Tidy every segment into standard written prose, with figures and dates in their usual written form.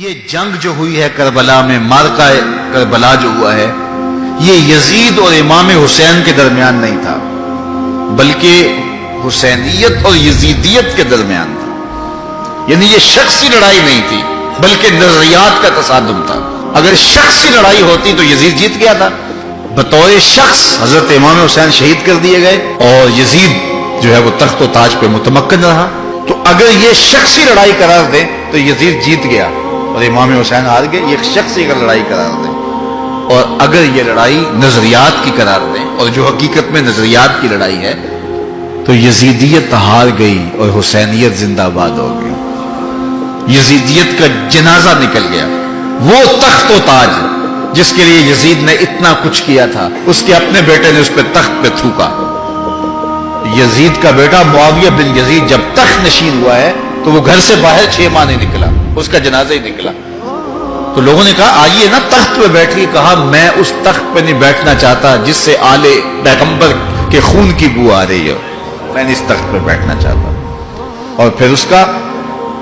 یہ جنگ جو ہوئی ہے کربلا میں، مارکہ کربلا جو ہوا ہے، یہ یزید اور امام حسین کے درمیان نہیں تھا، بلکہ حسینیت اور یزیدیت کے درمیان تھا۔ یعنی یہ شخصی لڑائی نہیں تھی بلکہ نظریات کا تصادم تھا۔ اگر شخصی لڑائی ہوتی تو یزید جیت گیا تھا، بطور شخص حضرت امام حسین شہید کر دیے گئے اور یزید جو ہے وہ تخت و تاج پہ متمکن رہا۔ تو اگر یہ شخصی لڑائی قرار دیں تو یزید جیت گیا اور امام حسین ہار گئے، یہ شخصی اگر لڑائی قرار دیں۔ اور اگر یہ لڑائی نظریات کی قرار دیں، اور جو حقیقت میں نظریات کی لڑائی ہے، تو یزیدیت ہار گئی اور حسینیت زندہ باد ہو گئی۔ یزیدیت کا جنازہ نکل گیا۔ وہ تخت و تاج جس کے لیے یزید نے اتنا کچھ کیا تھا، اس کے اپنے بیٹے نے اس پہ تخت پہ تھوکا۔ یزید کا بیٹا معاویہ بن یزید جب تخت نشین ہوا ہے تو وہ گھر سے باہر 6 ماہ نہیں نکلا، اس کا جنازہ ہی نکلا۔ تو لوگوں نے کہا آئیے نا تخت پہ بیٹھیے، کہا میں اس تخت پہ نہیں بیٹھنا چاہتا جس سے آل پیغمبر کے خون کی بو آ رہی ہے، میں نہیں اس تخت پہ بیٹھنا چاہتا۔ اور پھر اس کا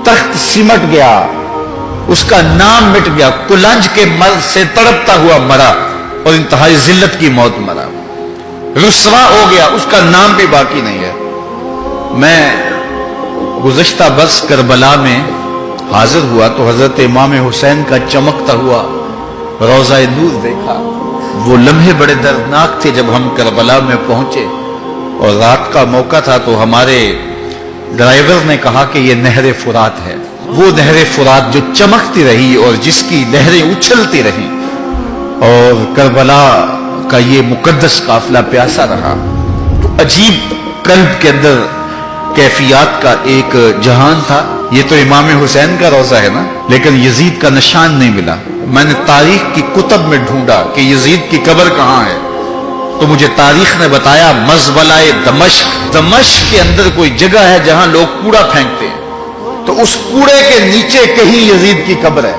تخت سمٹ گیا، اس کا نام مٹ گیا، کلنج کے مرض سے تڑپتا ہوا مرا اور انتہائی ذلت کی موت مرا، رسوا ہو گیا، اس کا نام بھی باقی نہیں ہے۔ میں گزشتہ برس کربلا میں حاضر ہوا تو حضرت امام حسین کا چمکتا ہوا روضہ نور دیکھا۔ وہ لمحے بڑے دردناک تھے جب ہم کربلا میں پہنچے اور رات کا موقع تھا، تو ہمارے ڈرائیور نے کہا کہ یہ نہر فرات ہے، وہ نہر فرات جو چمکتی رہی اور جس کی لہریں اچھلتی رہیں، اور کربلا کا یہ مقدس قافلہ پیاسا رہا۔ تو عجیب قلب کے اندر کیفیات کا ایک جہان تھا۔ یہ تو امام حسین کا روضہ ہے نا، لیکن یزید کا نشان نہیں ملا۔ میں نے تاریخ کی کتب میں ڈھونڈا کہ یزید کی قبر کہاں ہے، تو مجھے تاریخ نے بتایا مزبلہ دمشق، دمشق کے اندر کوئی جگہ ہے جہاں لوگ کوڑا پھینکتے ہیں، تو اس کوڑے کے نیچے کہیں یزید کی قبر ہے۔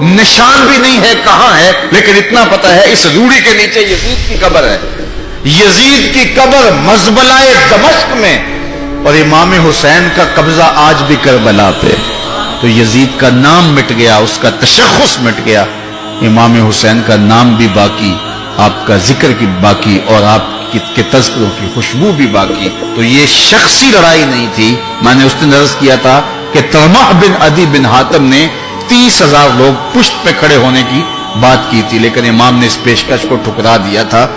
نشان بھی نہیں ہے کہاں ہے، لیکن اتنا پتا ہے اس روڑی کے نیچے یزید کی قبر ہے۔ یزید کی قبر مزبلہ دمشق میں، اور امام حسین کا قبضہ آج بھی کربلا پہ۔ تو یزید کا نام مٹ گیا، اس کا تشخص مٹ گیا، امام حسین کا نام بھی باقی، آپ کا ذکر کی باقی، اور آپ کے تذکروں کی خوشبو بھی باقی۔ تو یہ شخصی لڑائی نہیں تھی۔ میں نے اس دن عرض کیا تھا کہ طلحہ بن عدی بن حاتم نے 30,000 لوگ پشت پہ کھڑے ہونے کی بات کی تھی، لیکن امام نے اس پیشکش کو ٹھکرا دیا تھا،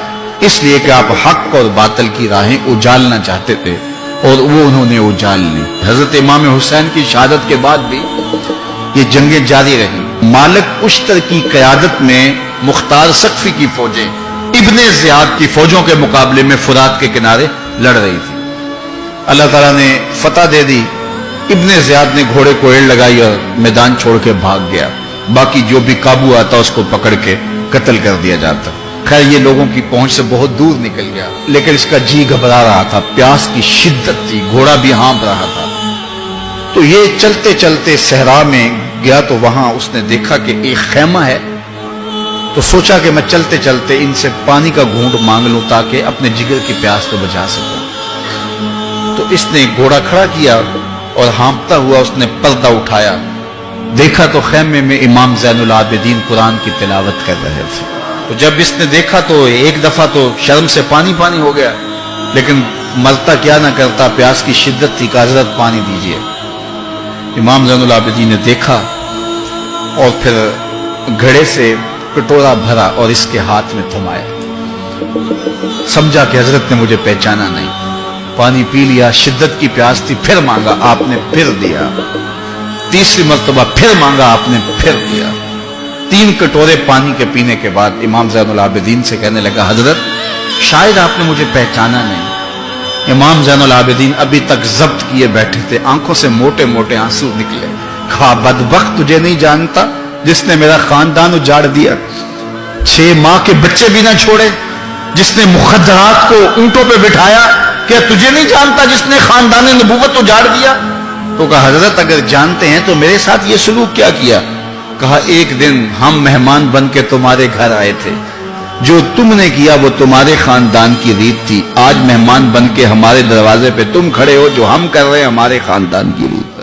اس لیے کہ آپ حق اور باطل کی راہیں اجالنا چاہتے تھے، اور وہ انہوں نے اجال لی۔ حضرت امام حسین کی شہادت کے بعد بھی یہ جنگیں جاری رہیں۔ مالک اشتر کی قیادت میں مختار سقفی کی فوجیں ابن زیاد کی فوجوں کے مقابلے میں فرات کے کنارے لڑ رہی تھی۔ اللہ تعالیٰ نے فتح دے دی، ابن زیاد نے گھوڑے کو ایڑ لگائی اور میدان چھوڑ کے بھاگ گیا، باقی جو بھی قابو آتا اس کو پکڑ کے قتل کر دیا جاتا۔ خیر یہ لوگوں کی پہنچ سے بہت دور نکل گیا، لیکن اس کا جی گھبرا رہا تھا، پیاس کی شدت تھی، گھوڑا بھی ہانپ رہا تھا۔ تو یہ چلتے چلتے صحرا میں گیا تو وہاں اس نے دیکھا کہ ایک خیمہ ہے، تو سوچا کہ میں چلتے چلتے ان سے پانی کا گھونٹ مانگ لوں تاکہ اپنے جگر کی پیاس کو بجھا سکوں۔ تو اس نے گھوڑا کھڑا کیا اور ہانپتا ہوا اس نے پردہ اٹھایا، دیکھا تو خیمے میں امام زین العابدین قرآن کی تلاوت کر رہے تھے۔ تو جب اس نے دیکھا تو ایک دفعہ تو شرم سے پانی پانی ہو گیا، لیکن مرتا کیا نہ کرتا، پیاس کی شدت تھی کہ حضرت پانی دیجئے۔ امام زین العابدین نے دیکھا اور پھر گھڑے سے کٹورا بھرا اور اس کے ہاتھ میں تھمایا، سمجھا کہ حضرت نے مجھے پہچانا نہیں، پانی پی لیا، شدت کی پیاس تھی، پھر مانگا، آپ نے پھر دیا، تیسری مرتبہ پھر مانگا، آپ نے پھر دیا۔ 3 کٹورے پانی کے پینے کے بعد امام زین العابدین سے کہنے لگا حضرت شاید آپ نے مجھے پہچانا نہیں۔ امام زین العابدین ابھی تک ضبط کیے بیٹھے تھے، آنکھوں سے موٹے موٹے آنسو نکلے۔ کہا بدبخت تجھے نہیں جانتا جس نے میرا خاندان اجاڑ دیا، 6 ماہ کے بچے بھی نہ چھوڑے، جس نے مخدرات کو اونٹوں پہ بٹھایا، کیا تجھے نہیں جانتا جس نے خاندان نبوت اجاڑ دیا؟ تو کہا حضرت اگر جانتے ہیں تو میرے ساتھ یہ سلوک کیا کیا؟ کہا ایک دن ہم مہمان بن کے تمہارے گھر آئے تھے، جو تم نے کیا وہ تمہارے خاندان کی ریت تھی، آج مہمان بن کے ہمارے دروازے پہ تم کھڑے ہو، جو ہم کر رہے ہیں ہمارے خاندان کی ریت۔